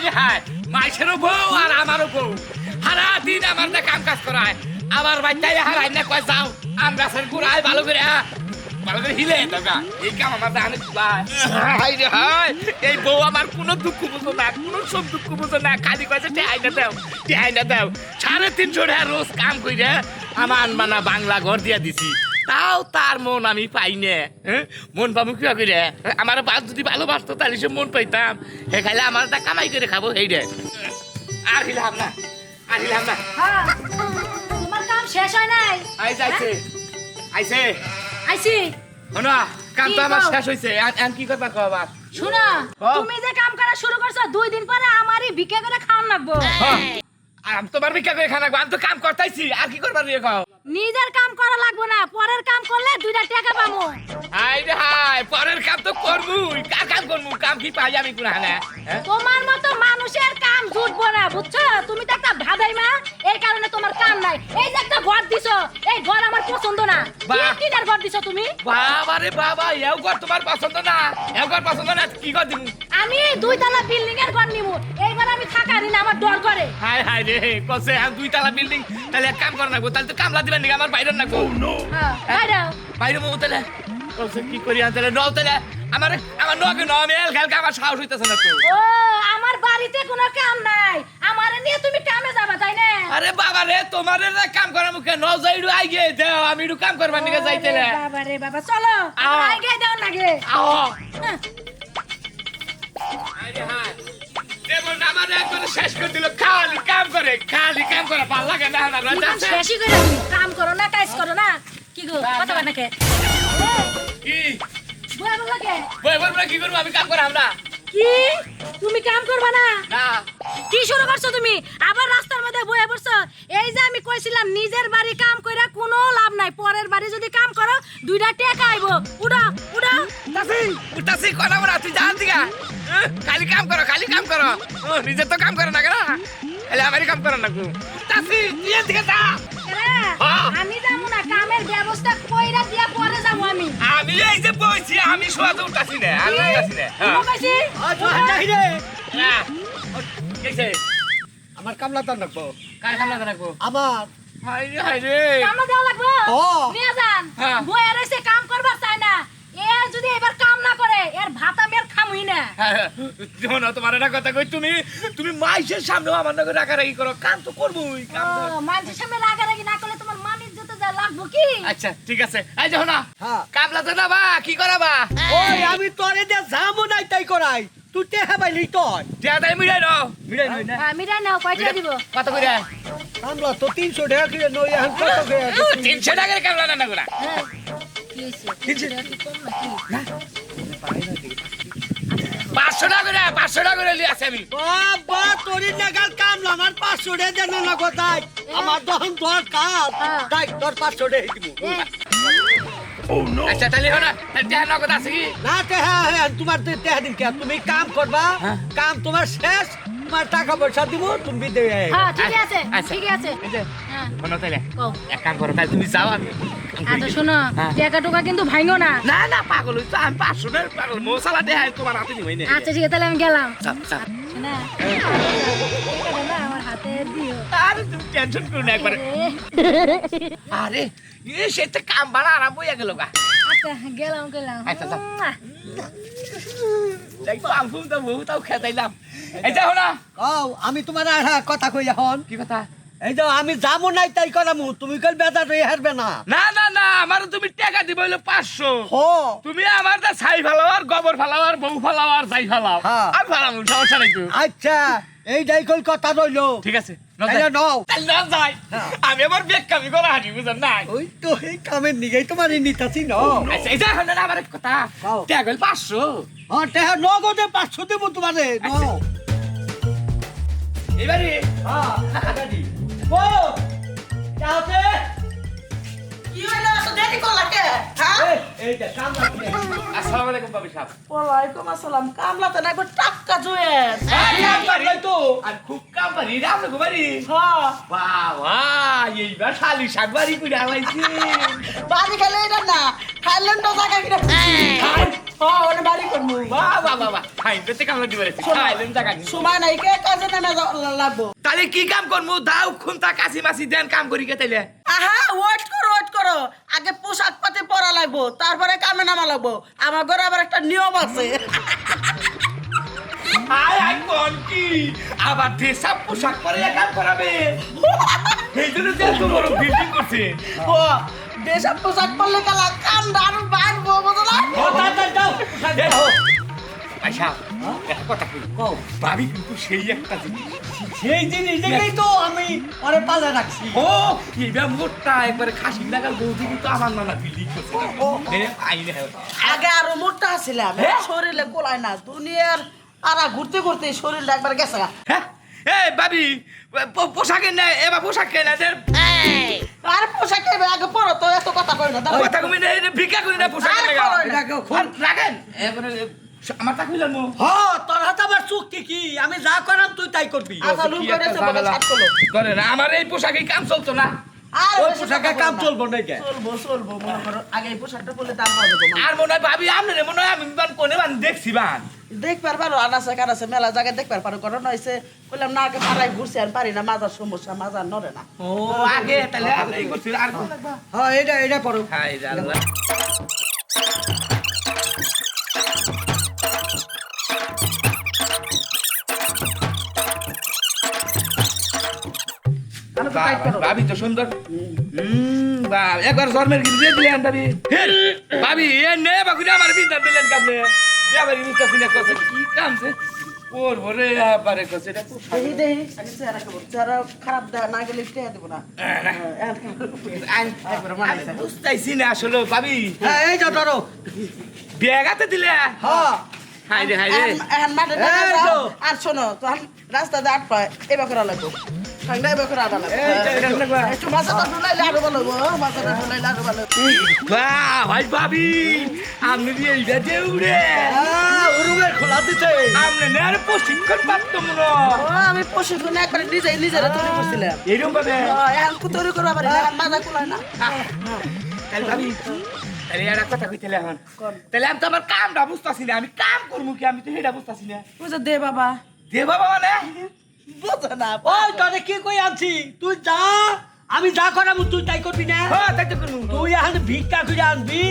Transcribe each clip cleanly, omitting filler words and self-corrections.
রে হায় মাইসেরও বউ আর আমারও বউ সারা দিন আমার না কাম কাজ করায় আমার বাচ্চাই হারাই না কয় যাও আম গাছের গোড়ায় ভালো করে হিলে দাদা এই কাম আমার জানে হাই রে হায় এই বউ আমার কোনো দুঃখ বুঝো না কোনো সব দুঃখ বুঝো না খালি কয়েছে টেহাই না দাও 350 টাকা রোজ কাম কইরে আমার মানা বাংলা ঘর দিয়া দিছি তাও তার মন আমি পাই না মন পাবো কিবা করে আমার বাস যদি ভালোবাসতো তাহলে সে মন পাইতাম হে খাইলে আমার তা কামাই করে খাবো এই রে আর হিলাম না তোমার কাম শেষ হয় নাই আইছে আইছি শোনো কাম তো আমার শেষ হইছে আর কি করবা কও আবার শুনো তুমি যে কাম করা শুরু করছো 2 দিন পরে আমারই ভিক্ষা করে খাওয়ান লাগবো আমি তোমার ভিক্ষা করে খানা আমি তো কাম করতেছি আর কি করবার রে কও নিজের কাম করা লাগবে না পরের কাম করলে 2টা টাকা পাবো হাই রে হাই পরের কাম তো করবই কার কাম করবো কাম কি পাই আমি কোন হানে তোমার মতো মানুষের কাম জুটবো না বুঝছো তুমি তো একটা ভাদাই মা এই কারণে তোমার কাম নাই এই যে একটা ঘর দিছো এই ঘর আমার পছন্দ না কিনার ঘর দিছো তুমি বাবা রে বাবা এও ঘর তোমার পছন্দ না কি ঘর দিমু আমি 2 তলা বিল্ডিং এর ঘর নিমু এইবার আমি থাকারি না আমার ডর করে হাই হাই রে কসে আমি 2 তলা বিল্ডিং তাহলে এক কাম কর না গো তাহলে তো কামলা দিবেন নাকি আমার বাইরে না গো বাইরে মো তাহলে কসে কি করি আনতে নাও তাহলে আমার নগে নমেল খেলকা আমার সাহস হইতাছে না তো ও আমার বাড়িতে কোনো কাম নাই আমারে নিয়ে তুমি কামে যাবা তাই না আরে বাবা রে তোমারে না কাম করা মুখে ন যাইডু আইগে দাও আমি একটু কাম করবার নিকে যাইতেলে বাবা রে বাবা চলো আইগে দাও নাগে আও আরে হাই দেবো না আমার একবার শেষ করে দিল খালি কাম করে ভালো লাগে না না রাজা শেষই করে তুমি কাম করো না কাজ করো না কি গো কথা বানাকে কি বই বলকে বই কি করব আমি কাম করাম না কি তুমি কাম করবা না না কি শুরু করছো তুমি আবার রাস্তার মধ্যে বইয়া পড়ছো এই যে আমি কইছিলাম নিজের বাড়ি কাম কইরা কোনো লাভ নাই পরের বাড়ি যদি কাম করো 2টা টাকা আইবো উড়া উঠাসি কোনা বড় তুই জান দিগা খালি কাম করো ও নিজে তো কাম করে না কেন এলে আমারই কাম করে না উঠাসি নিয়ে দিকে যা আমি যাবো না কামের ব্যবস্থা কইরা দিয়া পরে যাবো আমি এই যে বইছি আমি সোয়াতে উঠাসি না কইছি আমার কামলা তো রাখবো কার কামলা রাখবো আমার হাই রে কামলা দেওয়া লাগবো ও নিয়ে যান বইয়া রইছে কাম করবা চাই না এর যদি এবার কাম না করে এর ভাত আমি আর খামুই না শোনো তোমার একটা কথা কই তুমি মাইসের সামনে আমার নাকি রাগারাগি করো কাম তো করবোই কাম তো মাইসের সামনে রাগারাগি না করলে তোমার মান ইজ্জতে যা লাগবো কি আচ্ছা ঠিক আছে এই দেখো না হ্যাঁ কামলা তো না বা কি করাবা ওই আমি তোরে দে যামু নাই তাই করাই তুই টেহা পাইলি তোর দেখাই মিড়াই নাও না মিরাই নাও কয়টা দিব কত করে আমরা তো 300 টাকা কিলো নই এখন কত করে 300 টাকার কামলা না গুলা কি হইছে 300 টাকা কি কম নাকি 500 টাকা করে লিয়ে আসি আমি বাবা তোরি নাগাল কামলা আমার 500 টাকা দেন না কোথায় আমার দহন দরকার তাই তোর 500 টাকা দিব আচ্ছা তাহলে হলো তাহলে নগদ আছে কি না টেহা হ্যাঁ তোমার টেহা দিন কে তুমি কাম করবা কাম তোমার শেষ তোমার টাকা পয়সা দিব তুমি দেবে হ্যাঁ ঠিক আছে ঠিক আছে হ্যাঁ শোনো তাহলে কও এক কাম করো তাহলে তুমি যাও আমি আচ্ছা শোনো টাকা টুকা কিন্তু ভাঙো না না না পাগল হইছো আমি 500 টাকা পাগল মশলা দেয় তোমার হাতে নিবই না আচ্ছা ঠিক আছে তাহলে আমি গেলাম চল না আমার হাতে দিও আরে তুমি টেনশন করো না একবার আরে সেটা কাম বাড়া আরাম হইয়া গেল গা আচ্ছা গেলাম আচ্ছা যাই তো আমফুম তো বহুতাও খেতাইলাম এই যাও না আমি তোমার আর কথা কই এখন কি কথা এই যে আমি যাবো নাই তাই করামু তুমি কল বেদা রই হারবে না না আমার তুমি টাকা দিব হইলো 500 হো তুমি আমার দা ছাই ফালাওয়ার গোবর ফালাওয়ার বউ ফালাওয়ার ছাই ফালাও আমি ফালাম সমস্যা নাই তো আচ্ছা এই ডাইকল কথা রইলো ঠিক আছে তাইলে নাও তাইলে না যাই আমি আমার বেক কামি করা হাঁটি বুঝেন না ওই তো এই কামের নিগাই তোমার নিতাছি ন আচ্ছা এই যা হলো না আমার কথা টাকা হইল 500 হ্যাঁ টেহা নগদে 500 দেব তোমারে নাও এবারে ও যাওতে কি হইলো এত দেরি করলাকে হ্যাঁ এই যে কাম লাগবে আসসালামু আলাইকুম বাবু সাহেব ওয়ালাইকুম আসসালাম কামলা তো না একবার টাক্কা জুয়েস কাম লাগবে তো আর খুব কাম পারি রে আমরা গোবারি হ্যাঁ বাবা এইবার শালি শাকবারি করে আলাইছি বাড়ি খেলে এটা না থাইল্যান্ডও জায়গা কিনা হ্যাঁ ওরে বাড়ি করবো বাবা বাবা খাইতে কাম লাগি বলে খাইলেন টাকা সময় নাই কে কাজে নেমে লাগবো তাহলে কি কাম করমু দাও খুনতা কাশি মাসি দেন কাম করি কে তাইলে আহা ওয়েট করো আগে পোশাক পাতি পরা লাগবো তারপরে কামে নামা লাগবো আমার ঘরে আবার একটা নিয়ম আছে আয় আয় কোন কি আবার দেশা পোশাক পরে কাম করাবে এই জন্য তো এত বড় বিল্ডিং করছে ও দেশা পোশাক পরলে কালা কান দারুন বাড়বো বুঝলা আচ্ছা একটা কথা কই ভাবি কিন্তু সেই একটা জিনিস সেই জিনিস দেখেই তো আমি ওরে পালা রাখছি ও এইবার মোটটা একবারে খাসি লাগার বৌদি কিন্তু আমার নানা বিল্ডিং করছে আইনে আগে আরো মোটা ছিলাম হ্যাঁ? শরীরে কোলায় না দুনিয়ার আরা ঘুরতে ঘুরতে শরীরটা একবার গেছে গা। হ্যাঁ এই ভাবি পোশাকের না এবার পোশাক কেনা দের আর পোশাক নেবে আগে পরো তো এত কথা কই না দাঁড়াও। কথা কমি না ভিক্ষা করি না পোশাক আরে লাগা করো না। এটাকে খুব রাখেন এবারে আমার তা কইলাম হ তোর হাতে আবার চুক্তি কি আমি যা করাম তুই তাই করবি আচ্ছা লুক করে সে বলে ছাড় করলো করে না আমার এই পোশাকে কাম চলতো না আর ওই বেশি পোশাকে কথা কাম বলবো না। চলবো না কে চলবো মনে করো আগে এই পোশাকটা পরলে দাম পাওয়া যাবে আর মনে হয় ভাবি আপনার মনে হয় আমি বান কোনে বান দেখছি বান দেখবার পারো আনাসে কানাসে মেলা জায়গায় দেখবার পারো কারণ হইছে কইলাম না আগে পাড়ায় ঘুরছি আর পারি না মাজার সমস্যা মাজার নড়ে না ও আগে তাহলে আমরা এই করছি আর কোন লাগবা হ্যাঁ এটা পড়ো হাই আল্লাহ ভাবি তো সুন্দর একবার জন্মের কিন্তু দিয়ে দিলেন ভাবি ভাবি এ নে বাকুরে আমার বিদ্যা দিলেন কামনে এবার ইনিটা সিনে করছে কি কামছে ওর ভরে পারে করছে এটা খুব দেহি আগে চেহারা কেমন চেহারা খারাপ দেখা না গেলে টেয়া দেবো না একবার মানাইছে বুঝতেছি না আসলে ভাবি হ্যাঁ এই যা ধরো বেগাতে দিলে হ্যাঁ হাই রে হাই রে এখন মাঠে এই দেখা তো। যাও। আর শোনো তখন রাস্তা দিয়ে আট পায় এবার করা লাগবো ঠান্ডা এবার করে আনা এই তো, এটা লাগবো। লাগবে একটু মাথাটা ঢুলাইলে আরো ভালো হবো মাথাটা ঢুলাইলে আরো ভালো হবো। বাহ ভাই ভাবি আপনি দিয়ে এইটা দিয়ে উড়ে উরুমে খোলা দিতে আপনি নেয়ার প্রশিক্ষণ প্রাপ্ত মনে ও, আমি প্রশিক্ষণ একবারে নিজেরা তৈরি করছিলাম এইরকম ভাবে এখন তৈরি করবা পারি না এখন মাজা কুলায় না তাহলে ভাবি তাহলে একটা কথা কইতেলে এখন তাহলে আমি তো আমার কামটা বুঝতেছি না আমি কাম করবো কি আমি তো সেটা বুঝতেছি না বুঝে দে বাবা দে বাবা মানে বুঝে না ওই তোরে কি কই আনছি তুই যা আমি যা করাম তুই তাই করবি না হ্যাঁ তাই তো করবো তুই এখন ভিক্ষা করে আনবি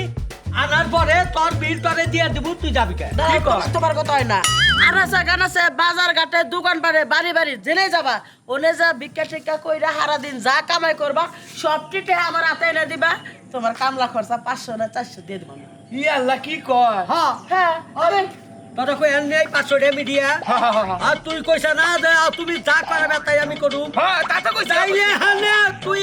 আনার পরে তোর বিল তোরে দিয়ে দেবো তুই যাবি কে দাঁড়াও, তোমার কথা হয় না আনাসে গানাসে বাজার ঘাটে দোকান পারে বাড়ি বাড়ি জেনে যাবা ওনে যা ভিক্ষা টিক্ষা কইরা সারা দিন যা কামাই করবা সব টিটে আমার হাতে এনে দিবা তোমার কামলা খরচা 500 না 400 দিয়ে দেবো আমি। ই আল্লাহ কি কয় হ্যাঁ হ্যাঁ হবে তোরা কই এনে 500 টাকা মিডিয়া হ্যাঁ আর তুই কইছা না যে তুমি যা করবে তাই আমি করুম তা তো কইছে তাইলে হানে তুই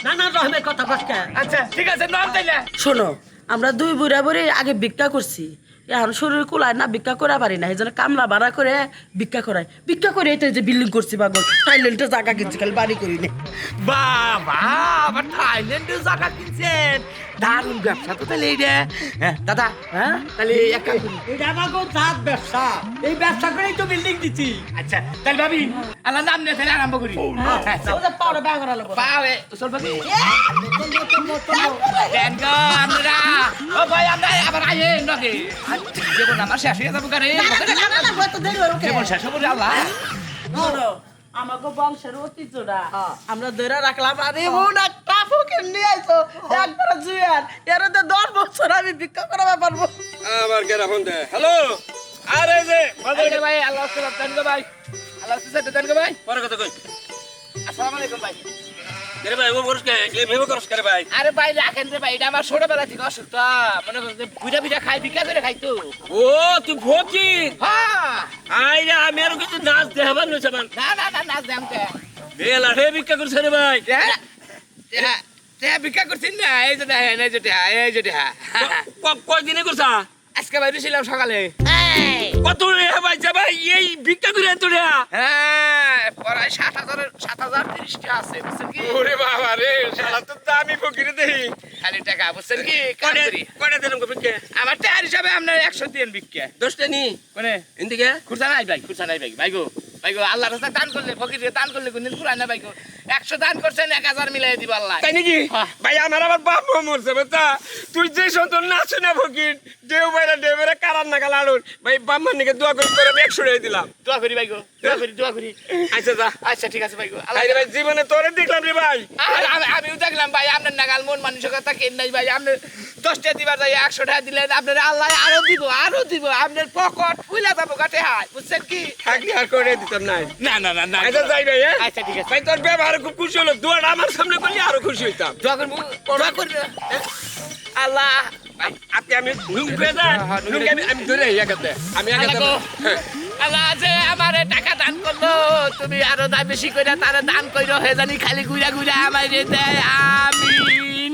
নানা রহমের কথা কসকে আচ্ছা ঠিক আছে নাম তাইলে শোনো আমরা দুই বুড়া বুড়ি আগে ভিক্ষা করছি এখন শরীর কুলায় না ভিক্ষা করা পারি না এই জন্য কামলা ভাড়া করে ভিক্ষা করে এই তো এই যে বিল্ডিং করছি পাগল থাইল্যান্ডে জায়গা কিনছি খালি বাড়ি করি না বাবা আবার থাইল্যান্ডে জায়গা কিনছেন দারুণ ব্যবসা তো তাহলে এই রে হ্যাঁ দাদা হ্যাঁ তাহলে এক কাম করি এটা আমাকে জাত ব্যবসা এই ব্যবসা করেই তো বিল্ডিং দিছি আচ্ছা তাহলে ভাবি আল্লাহ নাম নিয়ে তাহলে আরম্ভ করি হ্যাঁ, ও যে পাওড়া ব্যাগ করা লাগবো পাবে চল ভাবি দেন গো আমরা ও ভাই আমরা আবার আইয়ে নাকি জীবন আমার শেষ হয়ে যাবো কারে জীবন শেষ হবো রে আল্লাহ আমাকে বংশের ঐতিহ্যটা আমরা ধরে রাখলাম আর এমন একটা ফকির নিয়ে আইছো একবার জুয়ার এর তো 10 বছর আমি ভিক্ষা করাবে পারবো আবার কেরা ফোন দে হ্যালো আরে যে এই যে ভাই আল্লাহ হাফেজ দেন গো ভাই আল্লাহ হাফেজ দেন গো ভাই পরে কথা কই আসসালামু আলাইকুম ভাই রে ভাই ও করস কে এই ভেবে করস কে রে ভাই আরে ভাই রাখেন রে ভাই এটা আমার ছোটবেলা থেকে অসুখ তো মনে করছে বুড়া বুড়া খাই ভিক্ষা করে খাই তো ও তুই ভোজি হ্যাঁ আইরা আমি আর কিছু নাচ দেখাবার নইছে মান না নাচ দেন কে বেলা রে ভিক্ষা করছ রে ভাই ভিক্ষা করছেন না এই যে দেখেন এই যে কয় দিনে করছা আজকে বাইরে ছিলাম সকালে কত রে ভাই যা ভাই এই ভিক্ষা করে এত রে হ্যাঁ পড়াই ভাই 7,030 টাকা আছে বুঝছেন কি ওরে বাবা রে শালা তো দামি ফকির দেই খালি টাকা বুঝছেন কি কাম করি কোনে দিলাম কবিকে আমার টাকার হিসাবে আপনার 100 দিন বিক্কে 10 টা নি কোনে এদিকে খুরসা নাই ভাই গো আল্লাহর রাস্তায় দান করলে ফকির দান করলে কোনদিন ফুরায় না ভাই গো 100 দান করছেন 1000 মিলাই দিব আল্লাহ তাই নাকি হ্যাঁ। ভাই আমার আবার বাপ মা মরছে বাচ্চা তুই যে সন্তান না আছে না ফকির দেবেরা কারার না গালাড়ুর ভাই বাপ মার নিকে দোয়া করে তোরে 100 টাকা দিলাম দোয়া করি ভাই গো দোয়া করি আচ্ছা যা আচ্ছা ঠিক আছে ভাই গো আরে ভাই জীবনে তোরে দেখলাম রে ভাই আমিও দেখলাম ভাই আপনার নাগাল মন মানসিকতা কেন নাই ভাই আপনি 10 টাকা দিবার যাই 100 টাকা দিলেন আপনার আল্লাহ আরো দিব আপনার পকেট ফুলা যাবো কাটে হাই বুঝছেন কি থাকলে আর করে দিতাম না না আচ্ছা যাই ভাই হ্যাঁ? আচ্ছা ঠিক আছে ভাই তোর ব্যবহার খুব খুশি হলো দোয়াটা আমার সামনে করলে আরো খুশি হইতাম দোয়া করি আল্লাহ ভাই, আপনি আমি লুঙ্গি পেয়ে যা লুঙ্গি আমি ধরে একাতে আমি আল্লাহ একাতে গো, আল্লাহ যে আমারে টাকা দান করলো তুমি আরো দা বেশি কইরা তারে দান কইরো হে জানি খালি ঘুরা আমারে দেয় আমিন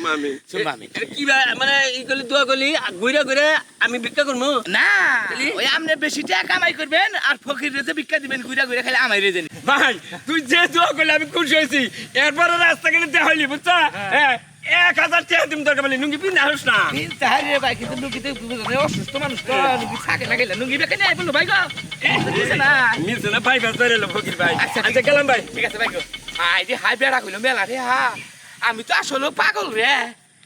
মামি সুমামি কি মানে এইগুলি দোয়া করলি ঘুরে আমি ভিক্ষা করবো না ওই আপনি বেশি টাকা কামাই করবেন আর ফকির রেতে ভিক্ষা দিবেন ঘুরা খালি আমারে দেন ভাই তুই যে দোয়া করলি আমি খুশি হয়েছি এরপরে রাস্তা গেলে দেখাইলি বুঝছা হ্যাঁ 1000 টাকা দিম দরকার বলি লুঙ্গি পিন আসুস না তাহলে ভাই কিন্তু লুকিতে অসুস্থ মানুষ তো লুকি থাকে না গেলে লুঙ্গি বেকে নেই বললো ভাই গো বুঝছে না মিলছে না ভাই ধরে এলো ফকির ভাই আচ্ছা, আচ্ছা গেলাম ভাই ঠিক আছে ভাই গো হাই যে হাই বেড়া কইলো মেলা রে হা আমি তো আসলে পাগল রে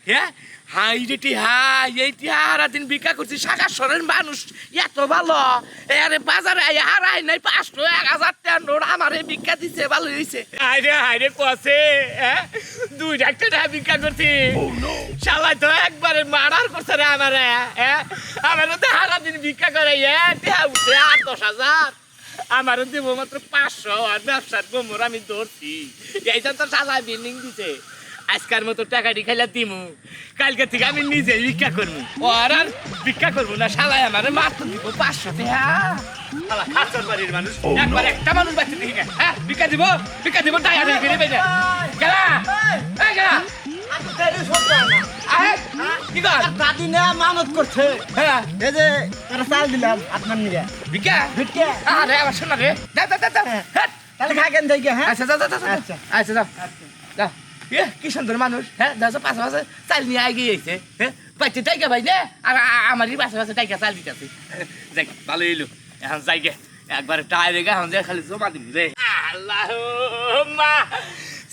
হ্যাঁ হাই রেটি হাই এই টিহারা দিন ভিক্ষা করছি শাখা সরের মানুষ এত ভালো আরে বাজারে হারাই নাই 500 1000 টাকা নোট আমারে ভিক্ষা দিছে ভালো হইছে হাইরে কোয়াছে হ্যাঁ 2 লাখ টাকা ভিক্ষা করছি শালা তো একবারে মারার করছে রে আমারে হ্যাঁ আমারে তো হারা দিন ভিক্ষা করে টিহা উঠে 8-10,000 আমারও দিব মাত্র 500 আর ব্যবসার গোমর আমি ধরছি এইটা তো সালা বিল্ডিং দিছে আজকার মতো টাকাটি খাইলা দিমু কালকে থেকে আমি নিজে ভিক্ষা করবো আর ভিক্ষা করবো না শালাই আমার মাত্র দিব 500 টাকা শালা খাসর বাড়ির মানুষ একবার একটা মানুষ বাচ্চা দেখি হ্যাঁ ভিক্ষা দিব টাকা দিয়ে ফিরে পেয়ে গেলা এই গেলা আহে কি কর দাদি না মানত করছে হ্যাঁ এই যে তারা চাল দিলাম আপনার নিয়ে ভিক্ষা ভিক্ষা আরে আমার শোনা রে যা হ্যাঁ তাহলে খাকেন দেখে হ্যাঁ আচ্ছা যাও যাও কি সুন্দর মানুষ হ্যাঁ যাও পাশে চাল নিয়ে আগে গিয়েছে হ্যাঁ পাইছে টাইকা ভাই না আর আমারই পাশে টাইকা চাল দিতেছে যাই ভালো এলো এখন যাই গে একবার টায়ারে গা এখন খালি জমা দিবি রে আল্লাহ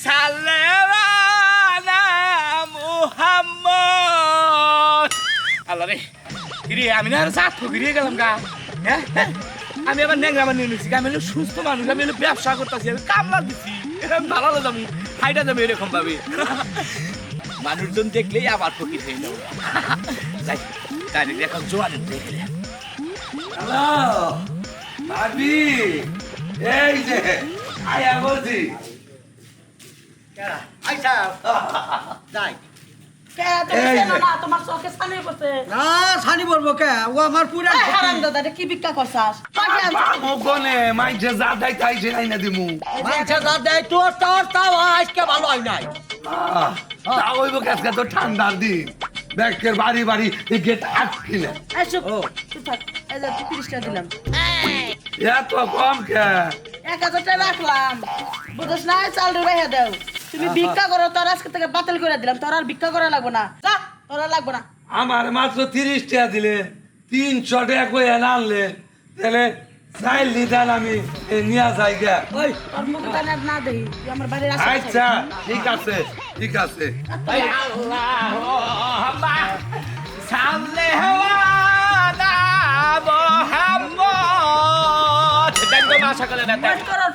সাল্লাল্লাহু মুহাম্মদ আল্লাহ রে কিরে আমি না আর সাত ফকিরিয়ে গেলাম গা হ্যাঁ আমি আবার ন্যাংরা মানে নিয়েছি আমি হলো সুস্থ মানুষ আমি হলো ব্যবসা করতেছি আমি কামলা দিচ্ছি ভালো যাবো হাইটা যাবে এরকম ভাবে মানুষজন দেখলেই আবার ফকির হয়ে যাবো যাই তাই এখন জোয়ান দেখে হ্যালো ভাবি এই যে আয়া বলছি আচ্ছা যাই তোমার চোখে ছানি পড়ছে না ছানি বলবো কে ও আমার পুরা হারাম দাদা কি ভিক্ষা করছাস ওগনে মাইছে যা দেয় তাই যে আইনা দিমু মাইছে যা দেয় তোর তাও আজকে ভালো হয় নাই তা হইব আজকে তো ঠান্ডার দিন ব্যাগের বাড়ি বাড়ি এই গেট আটকি না এই চুপ চুপ থাক এই যে 30 টাকা দিলাম এত কম কে 1000 টাকা রাখলাম বুঝছ না চাল রেখে দাও তুমি ভিক্ষা করো তোর আজকে থেকে বাতিল করে দিলাম তোর আর ভিক্ষা করা লাগবে না যা তোর আর লাগবে না আমার মাত্র 30 টাকা দিলে 300 টাকা কই আনলে তাহলে চাইল নিদান আমি নিয়ে যাই গে ওই তোর মুখ টানে না দেই তুই আমার বাড়ির আসে আচ্ছা ঠিক আছে ঠিক আছে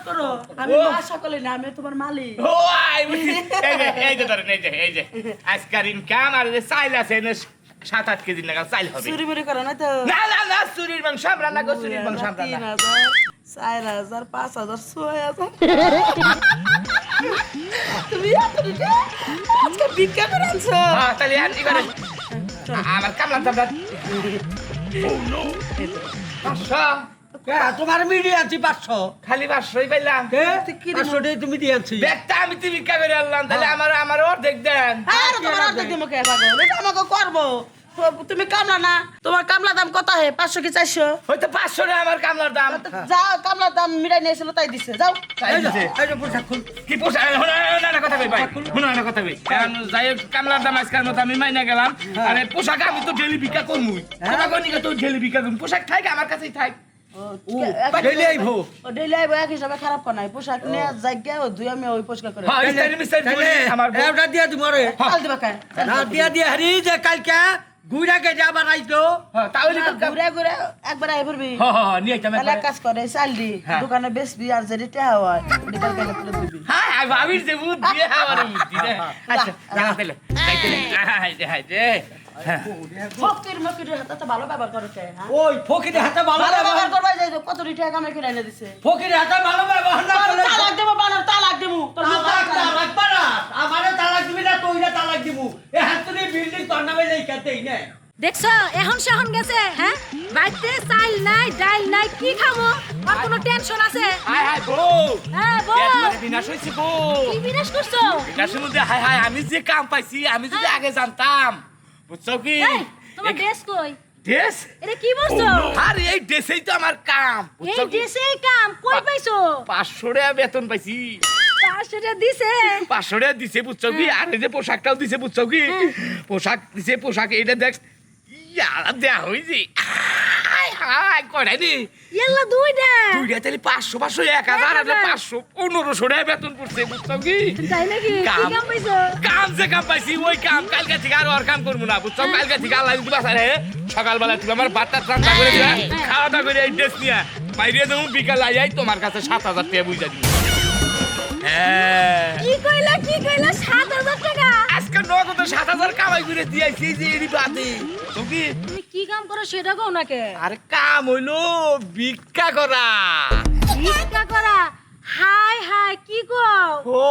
করো আমি মা সকলে না আমি তোমার মালিক আজকার ইনকাম আর চাইল আছে 7-8 কেজি নাগাল চাইল হবে চুরি বুরি করো না তো না চুরির মাংস আমরা না গো চুরির মাংস আমরা না 3000 4000 5000 তুমি এত দিতে আজকে ভিক্ষা করে আনছো হ্যাঁ তাহলে আর কি করে আমার কামলার দাদা তোমার মিডিয়া আছি 500 খালি 500ই পাইলাম 500 টাকা তুমি দিয়েছি ব্যাগটা আমি তো ভিক্ষা করে আনলাম তাহলে আমার অর্ধেক দেন আর তোমার অর্ধেক দিমো কে পাগল এটা আমাকে করবো তুমি কামলা না, তোমার কামলা দাম কত হে? 500 কি 400? হয়তো 500 টাকা আমার কামলার দাম। যাও, কামলার দাম মিলাই নিয়েছিল তাই দিছে, যাও। তাই দিছে। এই যে পোশাক খুল কি পোষা না কথা কই ভাই, শুনো না কথা কই। কারণ যাই হোক, কামলার দাম আজকাল মতো আমি মাইনা গেলাম। আরে পোশাক আমি তো ডেলি বিক্রি করমুই, তোমাকে নিকে তো ডেলি বিক্রি করমু। পোশাক থাক আমার কাছেই থাক। ডেইলি আইবো ও ডেইলি আইবো, এক হিসাবে খারাপ কোন নাই। পোশাক নিয়ে জায়গা ও দুই আমি ওই পরিষ্কার করে হ্যাঁ স্টাইল মিস্টাইল তাহলে করে আমার বউ। এটা দিয়া দিমু রে চাল দিবা কায়? না দিয়া হারি যে কালকে গুইরা কে যাবার আইতো হ্যাঁ তাহলে ঘুরে ঘুরে একবার আই পড়বি। হ্যাঁ নিয়ে আইতাম তাহলে এক কাজ করে, চাল দি হ্যাঁ। দোকানে বেচবি, আর যেটা টাকা হয় বিকাল বেলা তুলে দিবি। হ্যাঁ ভাবির যে বুদ্ধি দিয়ে আমার বুদ্ধি রে। আচ্ছা জানা দিলে যাইতে হাই দে ফকির মকিরের হাতে তো ভালো ব্যবহার করে কে, হ্যাঁ? ওই ফকির হাতে ভালো ভালো ব্যবহার ব্যবহার করবা যাই তো, কত টাকা কামাই করে এনে দিছে। ফকির হাতে ভালো ব্যবহার না তোর করলে তালাক দেবো বানর, তালাক দেবো তোর মুখ তালাক তালাক তালাক পারা আমারে তালাক দিবি না তুই না তালাক দিমু এ হাতুনি বিল্ডিং তোর নামে লেখাতেই না দেখছো এখন সহন গেছে, হ্যাঁ? বাইতে চাল নাই, ডাল নাই, কি খাবো? আর কোনো টেনশন আছে? হাই হাই বউ হ্যাঁ বল, একবারে বিনাশ হইছে বউ। কি বিনাশ করছো? বিনাশের মধ্যে হাই হাই আমি যে কাম পাইছি আমি যদি আগে জানতাম, বুঝছো কি? এই, তোমার ড্রেস কই? ড্রেস এটা কি বলছো? আর এই ড্রেসেই তো আমার কাম, এই বুঝছো কি? ড্রেসেই কাম কই পাইছো? 500 টাকা বেতন পাইছি, 500 টাকা দিছে। 500 টাকা দিছে, বুঝছো কি? আর এই যে পোশাকটাও দিছে, বুঝছো কি? পোশাক দিছে, পোশাক এটা দেখ ইয়ালা দেয়া হইছে। হাই হাই কয়টা দি ইয়াল্লা দুইটা। দুইটা তাহলে 500 500 1000 আর 500 1500 টাকা বেতন পড়ছে, বুঝছো কি? তাই নাকি? কি কাম। কাম পাইছো? কাম যে কাম পাইছি ওই কাম কালকে থেকে আর কাম করবো না, বুঝছো? কালকে থেকে আল্লাহ যদি বাঁচা রে, সকালবেলা তুমি আমার ভাতটা ঠান্ডা করে দিবা, খাওয়া দাওয়া করে এই ড্রেস নিয়ে বাইরে যাবো, বিকাল আই তোমার কাছে 7000 টাকা বুঝা দিবি। হ্যাঁ কি কইলা 7000 টাকা? আজকে নগদ 7000 কামাই করে দিয়েছি যে এরই বাদে তো কি? তুমি কি কাম করো সেটা কও না কে? আরে কাম হইলো ভিক্ষা করা। ভিক্ষা করা? হাই হাই কি কও? ও